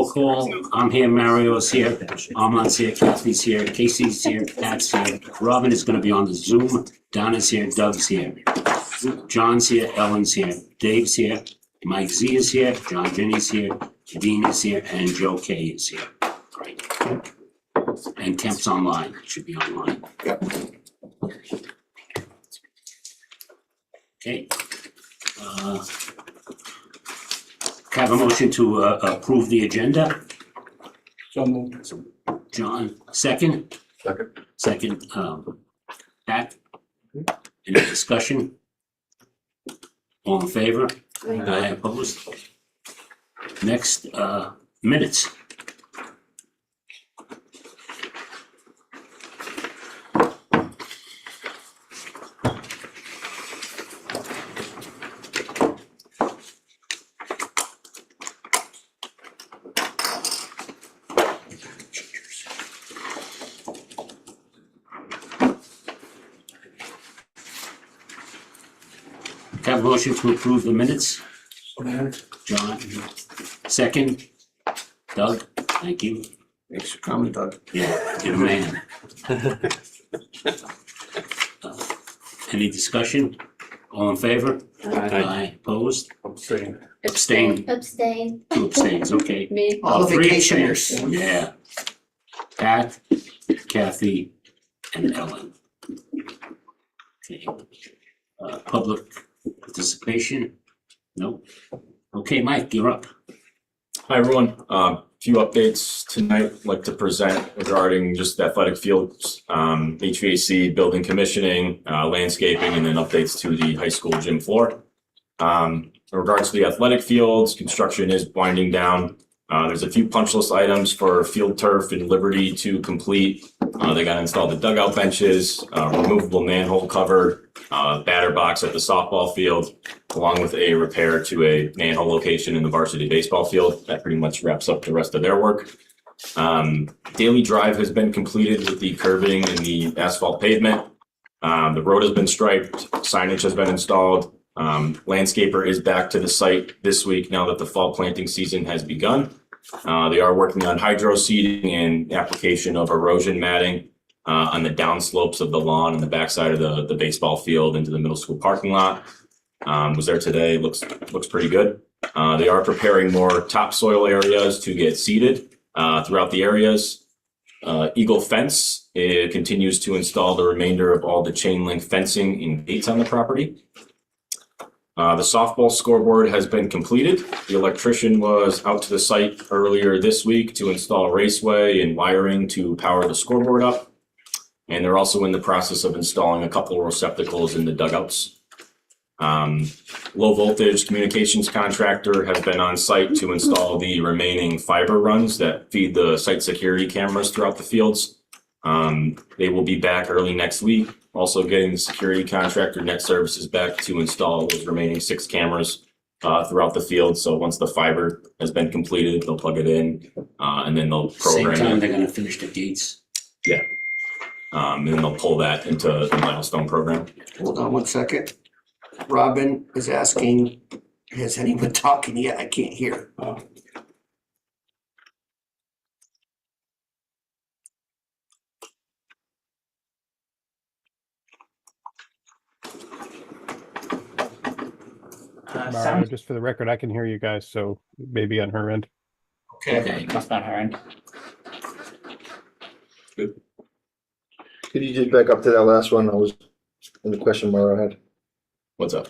Roll call, I'm here, Mario's here, Armand's here, Kathy's here, Casey's here, Pat's here, Robin is gonna be on the Zoom, Donna's here, Doug's here, John's here, Ellen's here, Dave's here, Mike Z is here, John Jenny's here, Dean is here, and Joe K is here. Great. And Kemp's online, should be online. Yep. Okay. Have a motion to approve the agenda. So moved. John, second? Second, Pat? Any discussion? All in favor? Aye, opposed? Next, minutes. Have a motion to approve the minutes. John, second. Doug, thank you. Thanks for coming, Doug. Yeah, you're a man. Any discussion? All in favor? Aye. Opposed? Abstain. Abstain. Abstain. Two abstains, okay. Me. All the Three vacationers. abstains. Yeah. Pat, Kathy, and Ellen. Okay. Public participation? Nope. Okay, Mike, you're up. Hi, everyone. Few updates tonight. I'd like to present regarding just the athletic fields, HVAC, building commissioning, landscaping, and then updates to the high school gym floor. In regards to the athletic fields, construction is winding down. There's a few punch list items for field turf and Liberty to complete. They got to install the dugout benches, removable manhole cover, batter box at the softball field, along with a repair to a manhole location in the varsity baseball field. That pretty much wraps up the rest of their work. Daily drive has been completed with the curbing and the asphalt pavement. The road has been striped, signage has been installed. Landscaper is back to the site this week now that the fall planting season has begun. They are working on hydro seeding and application of erosion matting on the downslopes of the lawn and the backside of the baseball field into the middle school parking lot. Was there today, looks pretty good. They are preparing more topsoil areas to get seeded throughout the areas. Eagle Fence continues to install the remainder of all the chain link fencing and gates on the property. The softball scoreboard has been completed. The electrician was out to the site earlier this week to install raceway and wiring to power the scoreboard up. And they're also in the process of installing a couple of receptacles in the dugouts. Low voltage communications contractor has been on site to install the remaining fiber runs that feed the site security cameras throughout the fields. They will be back early next week. Also getting the security contractor Net Services back to install those remaining 6 cameras throughout the field. So once the fiber has been completed, they'll plug it in and then they'll program Same time it. they're gonna finish the gates. Yeah. And then they'll pull that into the milestone program. Hold on one second. Robin is asking, has anyone talking yet? I can't hear. Mario, just for the record, I can hear you guys, so maybe on her end. Okay. That's not her end. Good. Could you just back up to that last one? I was in the question Mario had. What's up?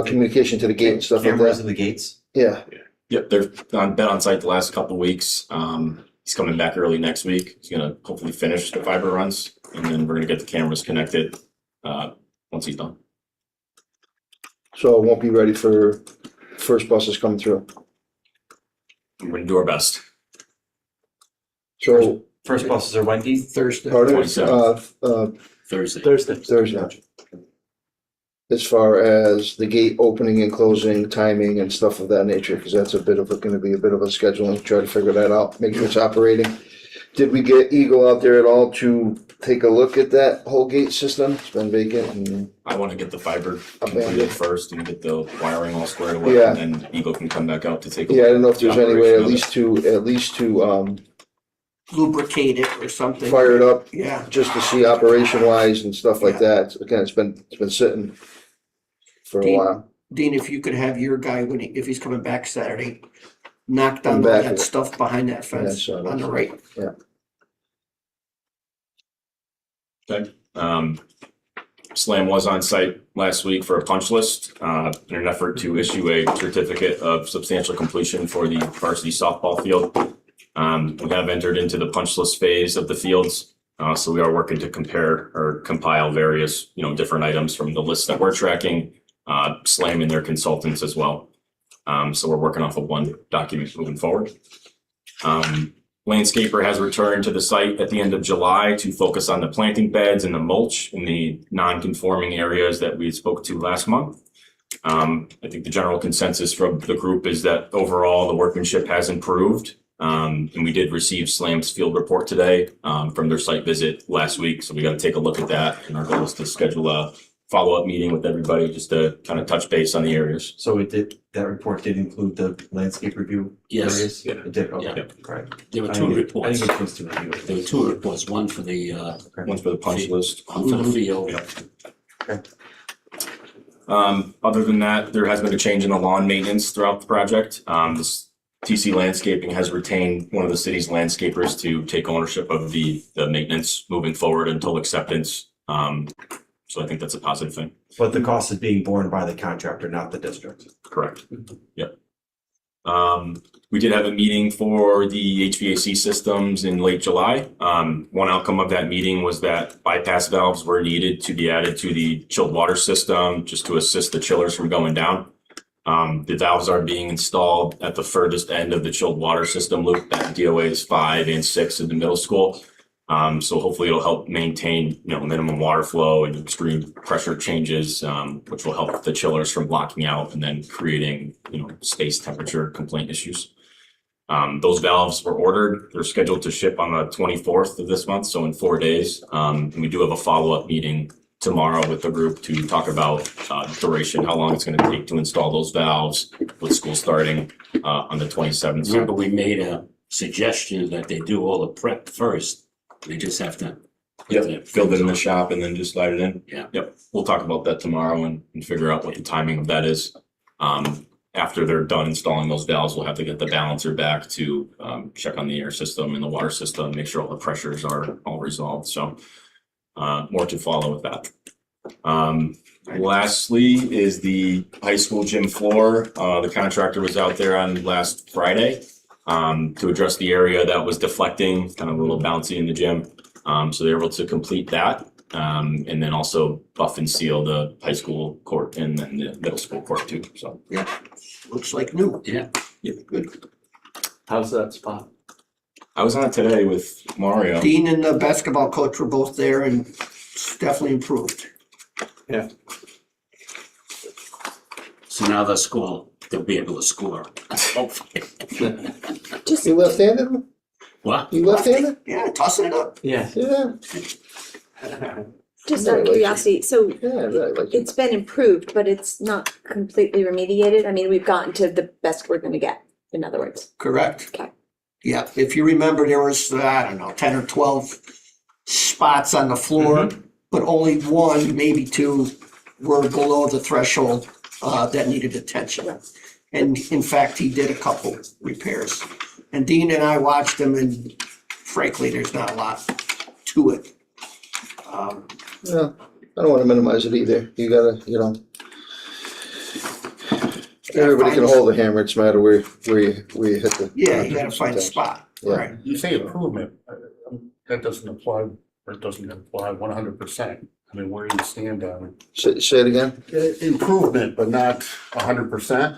Communication to the gate and stuff like Cameras that. in the gates? Yeah. Yep, they've been on site the last couple of weeks. He's coming back early next week. He's gonna hopefully finish the fiber runs, and then we're gonna get the cameras connected once he's done. So it won't be ready for first buses coming through. We're gonna do our best. So First buses are when, Keith? Thursday. pardon? 27th. Thursday. Thursday. As far as the gate opening and closing, timing and stuff of that nature, because that's gonna be a bit of a scheduling, try to figure that out, make sure it's operating. Did we get Eagle out there at all to take a look at that whole gate system? It's been vacant and I want to get the fiber Abandoned. completed first and get the wiring all squared away, Yeah. and then Eagle can come back out to take a yeah, I look don't know if at the there's any way operation of it. at least to Lubricate it or something. fire it up Yeah, just to see operation wise and stuff like Yeah. that. Again, it's been sitting for a Dean- while. Dean, if you could have your guy, if he's coming back Saturday, knock down In all back that of it. stuff behind that fence Yeah, so on the right. Slam was on site last week for a punch list, in an effort to issue a certificate of substantial completion for the varsity softball field. We have entered into the punch list phase of the fields, so we are working to compare or compile various, different items from the list that we're tracking, Slam and their consultants as well. So we're working off of one document moving forward. Landscaper has returned to the site at the end of July to focus on the planting beds and the mulch in the non-conforming areas that we spoke to last month. I think the general consensus from the group is that overall the workmanship has improved. And we did receive Slam's field report today from their site visit last week. So we got to take a look at that. And our goal is to schedule a follow-up meeting with everybody just to kind of touch base on the areas. So that report did include the landscape review? Yes. areas? Yeah. It did, okay, Yeah. right. There were I two didn't get- reports. I didn't get those to review. There were two reports, one for the, One's for the punch list. one for the field. Yeah. Other than that, there has been a change in the lawn maintenance throughout the project. This TC Landscaping has retained one of the city's landscapers to take ownership of the maintenance moving forward until acceptance. So I think that's a positive thing. But the cost is being borne by the contractor, not the district. Correct. Yep. We did have a meeting for the HVAC systems in late July. One outcome of that meeting was that bypass valves were needed to be added to the chilled water system just to assist the chillers from going down. The valves are being installed at the furthest end of the chilled water system loop that DOAs 5 and 6 in the middle school. So hopefully it'll help maintain, minimum water flow and extreme pressure changes, which will help the chillers from blocking out and then creating, space temperature complaint issues. Those valves were ordered. They're scheduled to ship on the 24th of this month, so in 4 days. And we do have a follow-up meeting tomorrow with the group to talk about duration, how long it's going to take to install those valves with school starting on the 27th. Remember, we made a suggestion that they do all the prep first. They just have to. Yep, filled it in the shop and then just slide it in. Yeah. Yep, we'll talk about that tomorrow and figure out what the timing of that is. After they're done installing those valves, we'll have to get the balancer back to check on the air system and the water system, make sure all the pressures are all resolved. So more to follow with that. Lastly is the high school gym floor. The contractor was out there on last Friday to address the area that was deflecting, kind of a little bouncy in the gym. So they were able to complete that. And then also buff and seal the high school court and then the middle school court too. So Yeah, looks like new. Yeah. Good. How's that spot? I was on it today with Mario. Dean and the basketball coach were both there and it's definitely improved. So now the school, they'll be able to score. Hopefully. Just, You left-handed? What? You left-handed? Yeah, tossing it up. Yeah. Yeah, just Yeah, out of like- curiosity, so yeah, I really like it. it's been improved, but it's not completely remediated? I mean, we've gotten to the best we're gonna get, in other words. Correct. Okay. Yeah, if you remember, there was, I don't know, 10 or 12 spots on the floor, but only one, maybe two, were below the threshold that needed attention. And in fact, he did a couple repairs. And Dean and I watched them and frankly, there's not a lot to it. Yeah, I don't wanna minimize it either. You gotta, everybody can hold the hammer, it's a matter where you hit the. Yeah, you gotta find a spot, Yeah. right? You say improvement, that doesn't apply, or it doesn't apply 100%. I mean, where do you stand on Say it again? it? Improvement, but not 100%.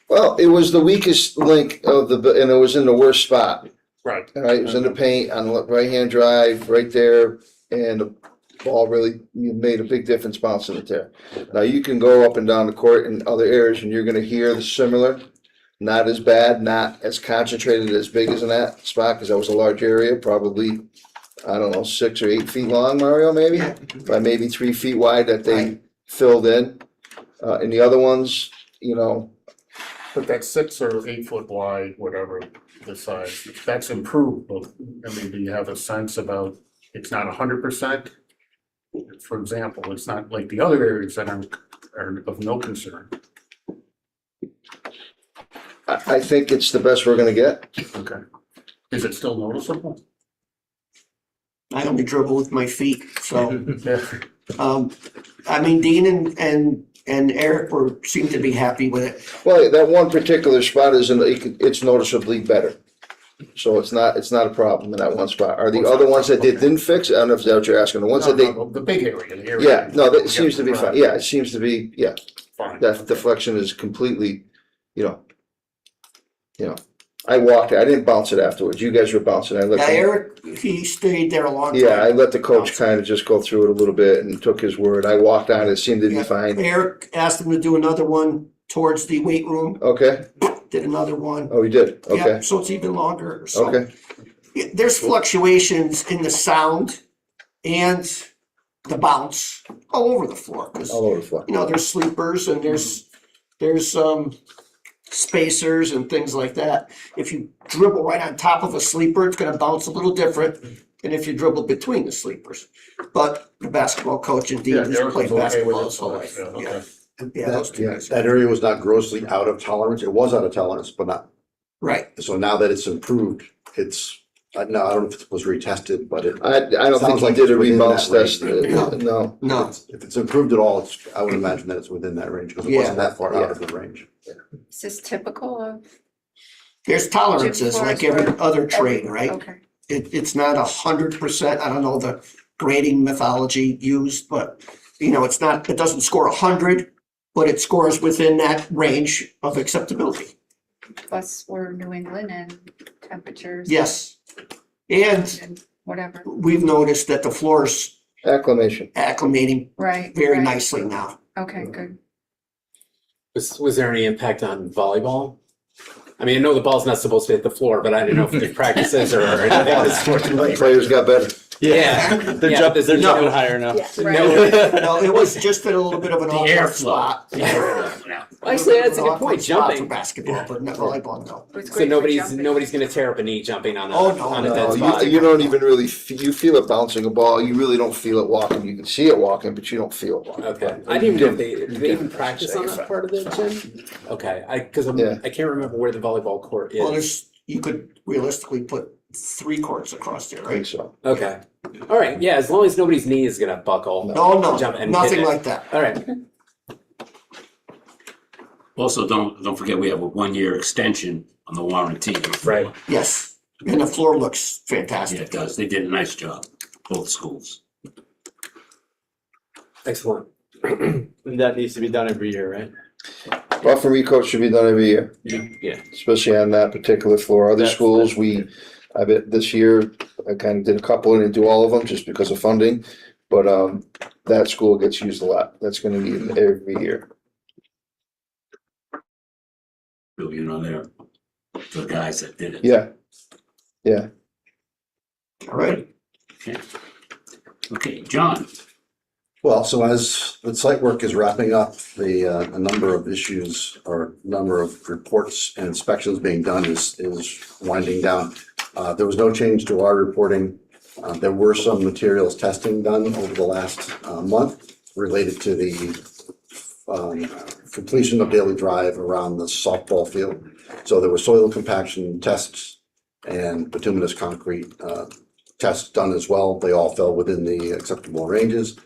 Well, it was the weakest link of and it was in the worst spot. Right. All right, it was in the paint on the right-hand drive, right there, and the ball really made a big difference bouncing it there. Now, you can go up and down the court in other areas and you're gonna hear the similar, not as bad, not as concentrated, as big as in that spot, because that was a large area, probably, I don't know, 6 or 8 feet long, Mario, maybe? By maybe 3 feet wide that they Right. filled in. And the other ones, you know, But that's 6 or 8 foot wide, whatever the size, that's improved, but, I mean, do you have a sense about, it's not 100%? For example, it's not like the other areas that are of no concern. I think it's the best we're gonna get. Okay. Is it still noticeable? I only dribble with my feet, so, Yeah. I mean, Dean and Eric seem to be happy with it. Well, that one particular spot it's noticeably better. So it's not a problem in that one spot. Are the other ones that they didn't fix? I don't know if that's what you're asking. The ones that they, The big area, the area. yeah, no, that seems to be fine. Yeah, it seems to be, yeah, Fine. that deflection is completely, you know. I walked it. I didn't bounce it afterwards. You guys were bouncing. Yeah, Eric, he stayed there a long time. Yeah, I let the coach kind of just go through it a little bit and took his word. I walked on it. It seemed to be Yeah. fine. Eric asked him to do another one towards the weight room, Okay. did another one. Oh, you did? Yeah, Okay. so it's even longer, so. Okay. Yeah, there's fluctuations in the sound and the bounce all over the floor, because, All over the floor. you know, there's sleepers and there's spacers and things like that. If you dribble right on top of a sleeper, it's gonna bounce a little different than if you dribble between the sleepers. But the basketball coach and Dean Yeah, has Eric played was okay with basketball it, his whole so, life, yeah, yeah. okay. Yeah, those two Yeah. guys. That area was not grossly out of tolerance. It was out of tolerance, but not, Right, so now that it's improved, it's, no, I don't know if it was retested, but it. I don't think Sounds he like did it's a within rebounce that test. range. No. no, If it's improved at all, I would imagine that it's within that range, because it wasn't that far out of the range. Is this typical of? there's tolerances like every other trade, right? Okay. It's not 100%, I don't know the grading methodology used, but, you know, it doesn't score 100, but it scores within that range of acceptability. Plus, we're New England and temperatures. Yes. And And whatever, we've noticed that the floor's Acclimation. acclimating right. very right. nicely now. Okay, good. Was there any impact on volleyball? I mean, I know the ball's not supposed to hit the floor, but I didn't know if the practices or anything was. Players got better. Yeah. They're Yeah, jumping, they're no. jumping higher now. Yeah. No. No, it was just a little bit of an The off airflow. spot. The airflow, yeah. Actually, that's a good Off point, spot for jumping. basketball, but not volleyball, no. It was So great for nobody's jumping. gonna tear up a knee jumping on a, Oh, no, on a no, dead No, spot. you don't even really, you feel it bouncing a ball. You really don't feel it walking. You can see it walking, but you don't feel it walking. Okay, I didn't even know if do they even practice on that part of the gym? Okay, cause Yeah. I can't remember where the volleyball court Well, is. you could realistically put 3 courts across there, I think right? so. Okay, all right, yeah, as long as nobody's knee is gonna buckle. No, Jump and nothing hit it. like that. All right, Also, don't forget, we have a 1-year extension on the warranty. right. Yes, and the floor looks Yeah, fantastic. it does. They did a nice job, both schools. Excellent. And that needs to be done every year, right? Buffer recoat should be done every year. Yeah. Especially on that particular floor. Other That's- schools, I bet this year, I kind of did a couple and didn't do all of them just because of funding. But, that school gets used a lot. That's gonna be every year. You know, they're the guys that did it. Yeah. Yeah. All right, Okay, John. Well, so as the site work is wrapping up, a number of issues or number of reports and inspections being done is winding down. There was no change to our reporting. There were some materials testing done over the last month related to the completion of daily drive around the softball field. So there were soil compaction tests and bituminous concrete tests done as well. They all fell within the acceptable ranges.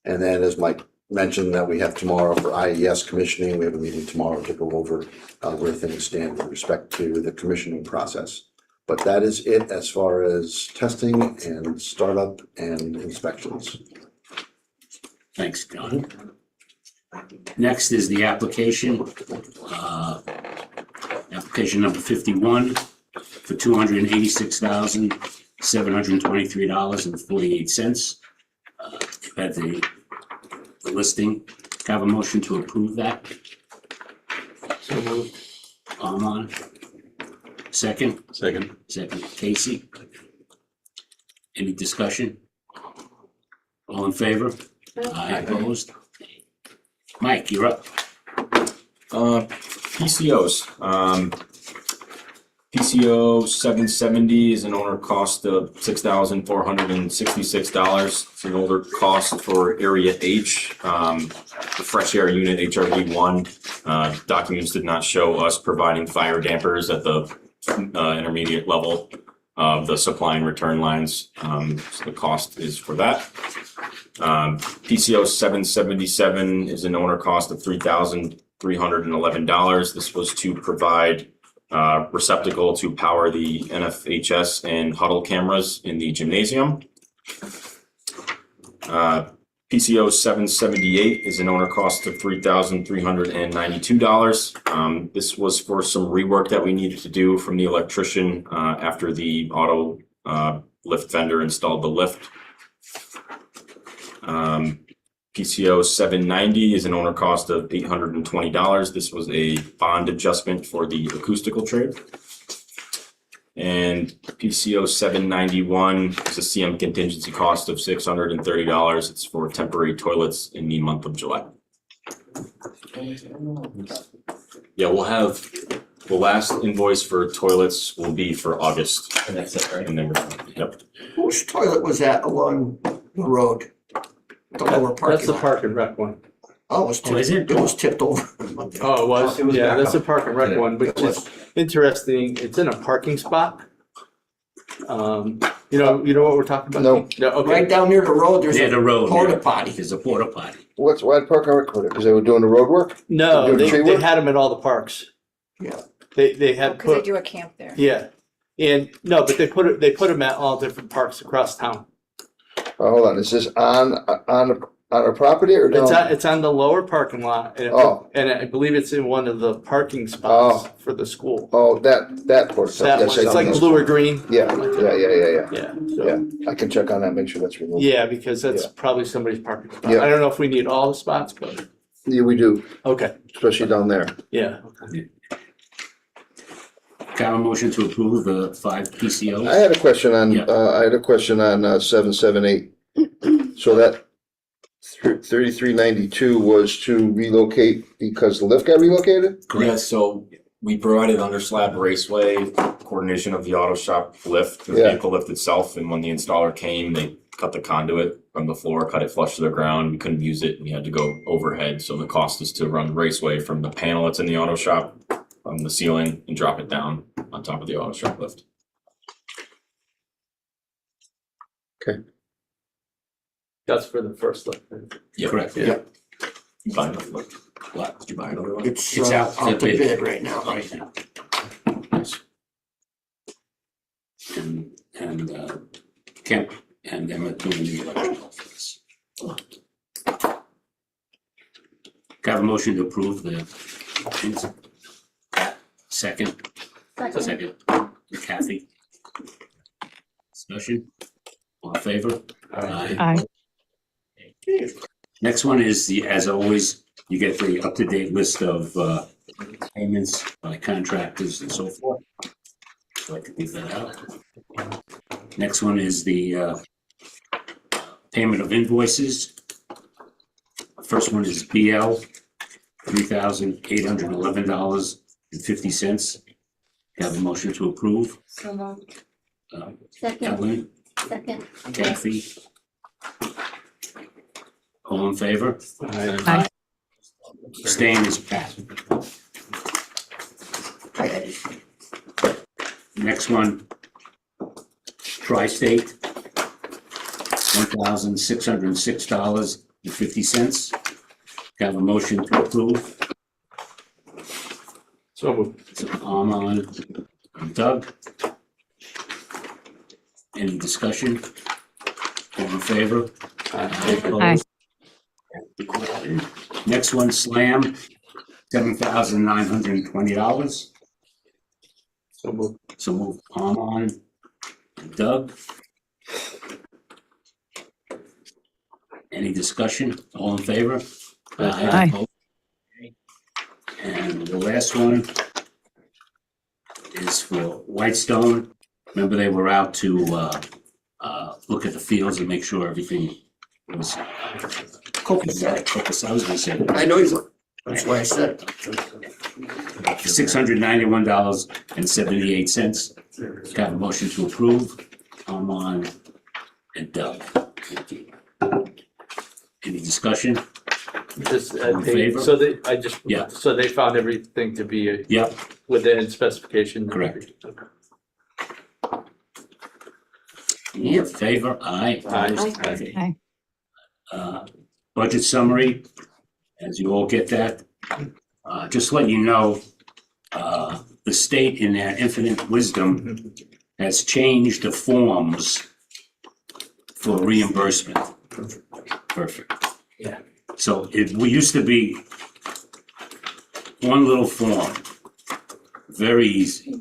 And then, as Mike mentioned, that we have tomorrow for IES commissioning, we have a meeting tomorrow to go over where things stand with respect to the commissioning process. But that is it as far as testing and startup and inspections. Thanks, John. Next is the application, application number 51 for $286,723.48. Had the listing. Have a motion to approve that. So moved. Armand. Second, Second. Casey. Any discussion? All in favor? Aye, opposed? Mike, you're up. PCOs. PCO 770 is an owner cost of $6,466. It's an older cost for Area H. The fresh air unit HRV1 documents did not show us providing fire dampers at the intermediate level of the supply and return lines. So the cost is for that. PCO 777 is an owner cost of $3,311. This was to provide receptacle to power the NFHS and huddle cameras in the gymnasium. PCO 778 is an owner cost of $3,392. This was for some rework that we needed to do from the electrician after the auto lift vendor installed the lift. PCO 790 is an owner cost of $820. This was a bond adjustment for the acoustical trade. And PCO 791 is a CM contingency cost of $630. It's for temporary toilets in the month of July. Yeah, we'll have the last invoice for toilets will be for August. And that's it, right? And then we're done. Yep. Whose toilet was that along the road? The lower That's parking the lot? park and rec one. Oh, it was Oh, is tipped, it? it was tipped over. Oh, it was? It was Yeah, back that's the up. park and rec Yeah, one, which it was. is interesting. It's in a parking spot. You know what we're talking about? No. Yeah, okay. Right down near the road, there's Near the a road. porta yeah. potty. There's a porta potty. Why park on record? Because they were doing the road work? No, Doing they tree work? had them at all the parks. Yeah. They had Because they put, do a camp there. yeah. And, no, but they put them at all different parks across town. Hold on, is this on a property or no? It's on the lower parking lot. Oh. And I believe it's in one of the parking spots for the school. Oh, that part. That one, it's like blue or green. Yeah. Yeah, so, Yeah, I can check on that, make sure that's removed. yeah, because that's Yeah. probably somebody's parking spot. Yeah. I don't know if we need all the spots, but, Yeah, we do, okay, especially down there. yeah. Can I have a motion to approve the 5 PCOs? I had a question on, Yeah. 778. So that 3392 was to relocate because the lift got relocated? Yeah, so we provided under slab raceway coordination of the auto shop lift, the Yeah. vehicle lift itself, and when the installer came, they cut the conduit from the floor, cut it flush to the ground. We couldn't use it, we had to go overhead, so the cost is to run raceway from the panel that's in the auto shop on the ceiling and drop it down on top of the auto shop lift. That's for the first lift. Yeah, Correct. Yeah. Buy another lift. What, did you buy another one? It's out out to bid. bid right now. Right now. Nice. And Kemp and Emmett doing the electrical for this. Can I have a motion to approve the options? Second, Kathy. Discussion? All in favor? Aye. Next one is as always, you get the up-to-date list of payments by contractors and so forth. So I can leave that out. Next one is the payment of invoices. First one is BL, $3,811.50. Have a motion to approve. So moved. Second, Ellen, second. Kathy. All in favor? Aye. Staying is Pat. Next one, Tri-State, $1,606.50. Have a motion to approve. So moved. So Armand and Doug. Any discussion? All in favor? Aye. Next one, Slam, $7,920. So moved. So move Armand and Doug. Any discussion? All in favor? Aye. And the last one, is for Whitestone. Remember, they were out to look at the fields and make sure everything was. Copacetic. I was gonna say. I know he's, that's why I said. $691.78. Got a motion to approve. Armand and Doug. Any discussion? Just, All in favor? so they, I just, Yeah. so they found everything to be Yep, within specification. correct. In favor? Aye. Aye. Budget summary, as you all get that. Just letting you know, the state in their infinite wisdom has changed the forms for reimbursement. Perfect. Yeah. So we used to be one little form, very easy,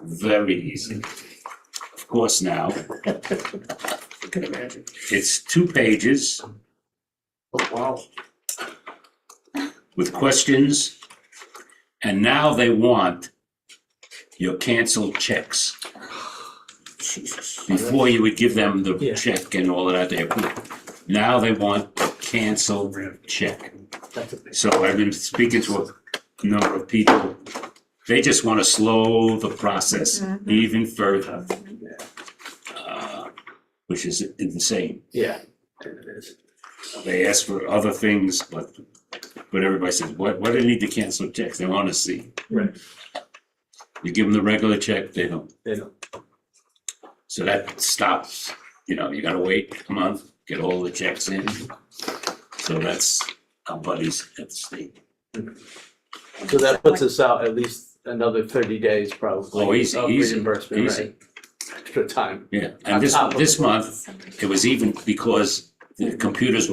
very easy. Of course now, I can imagine. it's 2 pages Oh, wow. with questions, and now they want your canceled checks. Jesus. Before you would give them the Yeah. check and all of that, they approve. Now they want a canceled check. So I've been speaking to a number of people. They just want to slow the process even further. Which is insane. Yeah, it is. They ask for other things, but everybody says, what do they need to cancel checks? They want to see. Right. You give them the regular check, they don't. They don't. So that stops, you gotta wait a month, get all the checks in. So that's our buddies at the state. So that puts us out at least another 30 days probably. Oh, easy, of easy, reimbursement, easy. right? Extra time. Yeah, On and top of this it. month, it was even because the computers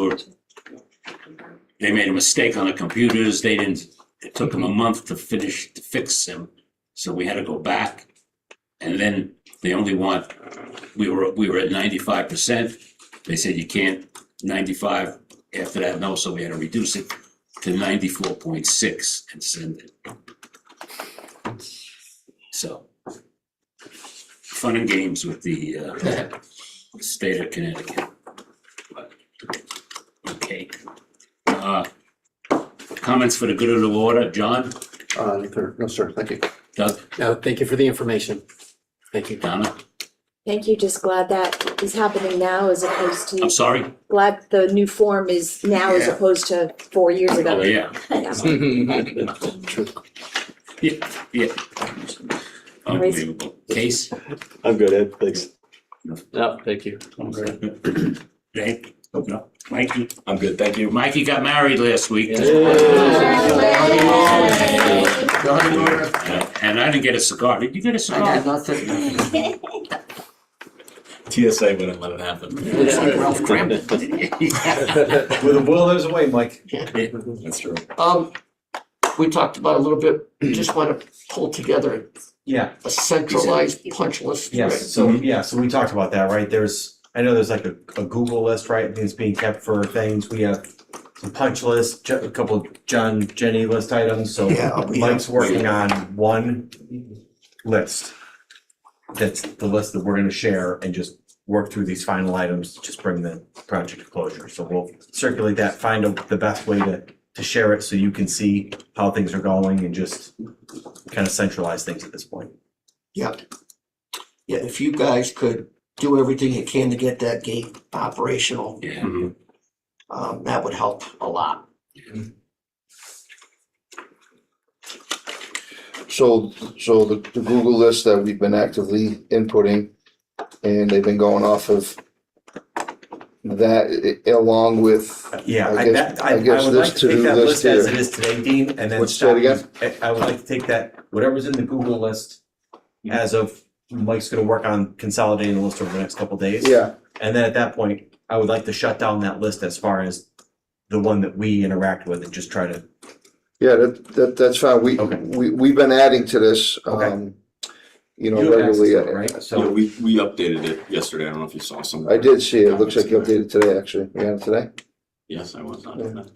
they made a mistake on the computers, it took them a month to fix them. So we had to go back, and then they only want, we were at 95%. They said you can't 95 after that, no, so we had to reduce it to 94.6 and send it. So, fun and games with the state of Connecticut. But, okay. Comments for the good of the order, John, No, sir, thank you. Doug, No, thank you for the information. Thank you. Donna? Thank you, just glad that is happening now as opposed I'm to, sorry? glad the new form is now as Yeah. opposed to 4 years Oh, ago. yeah. Yeah. Unbelievable. Case? I'm good, Ed, thanks. No, thank you. Dave? No. Mikey? I'm good, thank you. Mikey got married last week. And I didn't get a cigar. Did you get a I cigar? got nothing. TSA wouldn't let it happen. Looks like Ralph Cramp. With a will, there's a way, Mike. That's true. We talked about a little bit, just want to pull together Yeah, a centralized punch list. yes, so we talked about that, right? I know there's like a Google list, right, that's being kept for things. We have some punch list, a couple of Jenny list items, so Yeah, Mike's working on one list. That's the list that we're gonna share and just work through these final items, to just bring the project to closure. So we'll circulate that, find out the best way to share it so you can see how things are going and just kind of centralize things at this point. Yeah. Yeah, if you guys could do everything you can to get that gate operational, Yeah. that would help a lot. So the Google list that we've been actively inputting, and they've been going off of that along with, Yeah, I I guess- I I guess would this like to take to-do that list list as here. it is today, Dean, and then What's that again? I would like to take that, whatever's in the Google list as of, Mike's gonna work on consolidating the list over the next couple days. yeah, And then at that point, I would like to shut down that list as far as the one that we interact with and just try to, yeah, that's fine. Okay. We've been adding to this, Okay. you know, you have access regularly. to it, right? Yeah, So, we updated it yesterday. I don't know if you saw some. I did see it. It looks like you updated today, actually. You got it today? Yes, I was on that.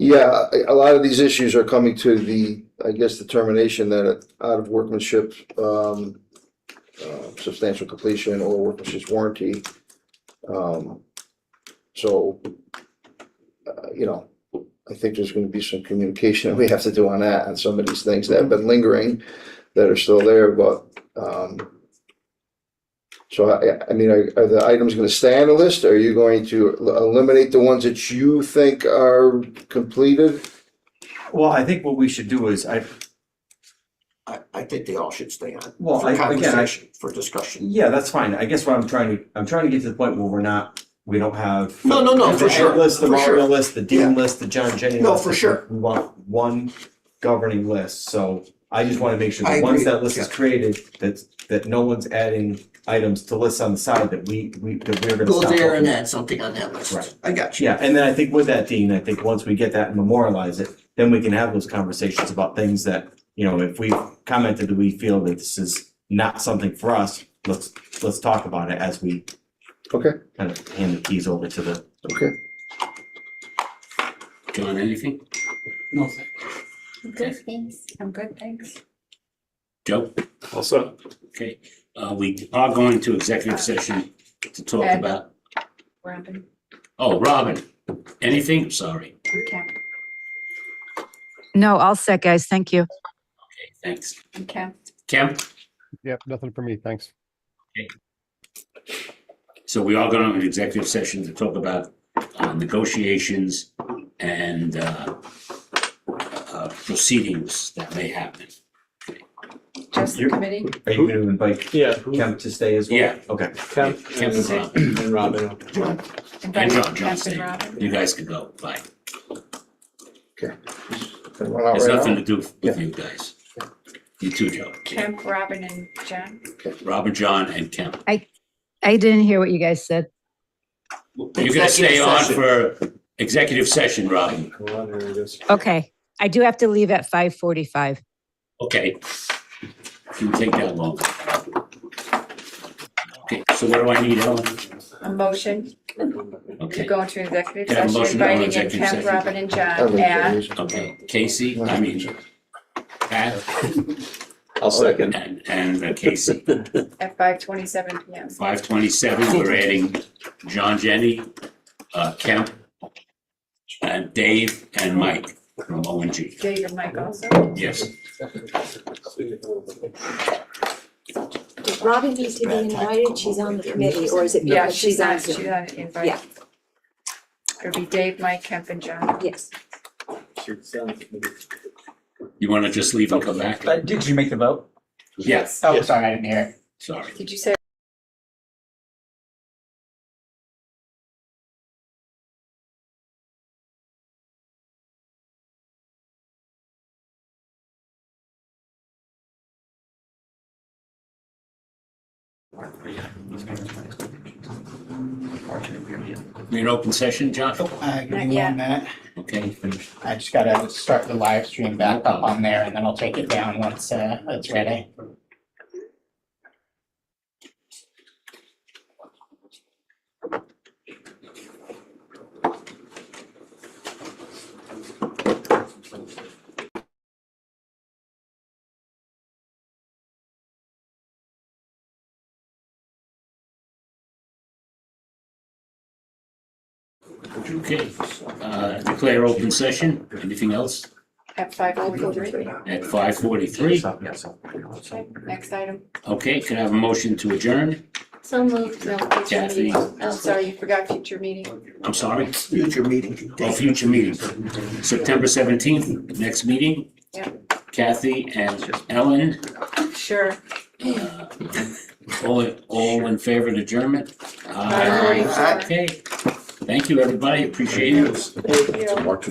Yeah, a lot of these issues are coming to the, I guess, determination that out of workmanship, substantial completion or workmanship warranty. So, you know, I think there's gonna be some communication that we have to do on that, on some of these things that have been lingering, that are still there, but, so I mean, are the items gonna stay on the list? Are you going to eliminate the ones that you think are completed? Well, I think what we should do is, I think they all should stay on. Well, For again, conversation, for discussion. yeah, that's fine. I guess what I'm trying to get to the point where we don't have. No, for the sure, ed list, the for sure. Mario list, the Dean Yeah. list, the John Jenny No, list. for sure. We want one governing list, so I just wanna make sure I that once agree, that list is yeah. created, that no one's adding items to lists on the side that we're gonna Go stop. there and looking at. add something on that list. Right. I got you. Yeah, and then I think with that, Dean, I think once we get that and memorialize it, then we can have those conversations about things that, you know, if we've commented that we feel that this is not something for us, let's talk about it as we Okay, kind of hand the keys over to the. okay. John, anything? No, Good, thanks. I'm good, thanks. Joe? Also, Okay, we are going to executive session to talk Ed. about, Robin, oh, Robin, anything? Sorry. okay, No, all set, guys. Thank you. Okay, thanks. okay. Kemp? Yep, nothing for me. Thanks. So we are going to an executive session to talk about negotiations and proceedings that may happen. Just the You're- committee? Are you gonna invite yeah, Kemp to stay as well? Yeah. Okay. Kemp Kemp and Robin. and Robin. And Invite John, Kemp John, and stay. Robin? You guys can go, bye. Okay. Can run out Has right nothing now? to do with you guys. You too, Joe. Kemp, Robin, and John? Robin, John, and Kemp. I didn't hear what you guys said. You're gonna stay Executive on session. for executive session, Robin. Okay, I do have to leave at 5:45. Okay. Can take that long. Okay, so what do I need, Ellen? A motion to Okay, go into executive Can I have a session, motion to go into inviting in executive Kemp, session? Robin, and I John, think and it is. okay. Casey, Pat, I'll second. and Casey. at 5:27 PM. 5:27, we're adding John, Jenny, Kemp, and Dave, and Mike from ONG. Dave and Mike also? Yes. Does Robin need to be invited? She's on the committee, or is it Yeah, because she's on Zoom? invite. Yeah. It'll be Dave, Mike, Kemp, and John. Yes. You wanna just leave and come back? Did you make the vote? Yes, Oh, sorry, I didn't hear it. sorry. Did you say? We're in open session, John? Give Not me yet. 1 minute. Okay, I just gotta start the live stream back up on there and then I'll take it down once it's ready. okay. Declare open session. Anything else? At 5:43. At 5:43. Okay, next item. Okay, can I have a motion to adjourn? So moved. No, future Kathy. meeting. I'm sorry, you forgot future meeting. I'm sorry? Future meeting. Oh, future meeting. September 17th, next meeting. Yeah. Kathy and Ellen, Sure. all in favor of adjournment? Aye. Okay. Thank you, everybody. Appreciate it. Thank you. Mark,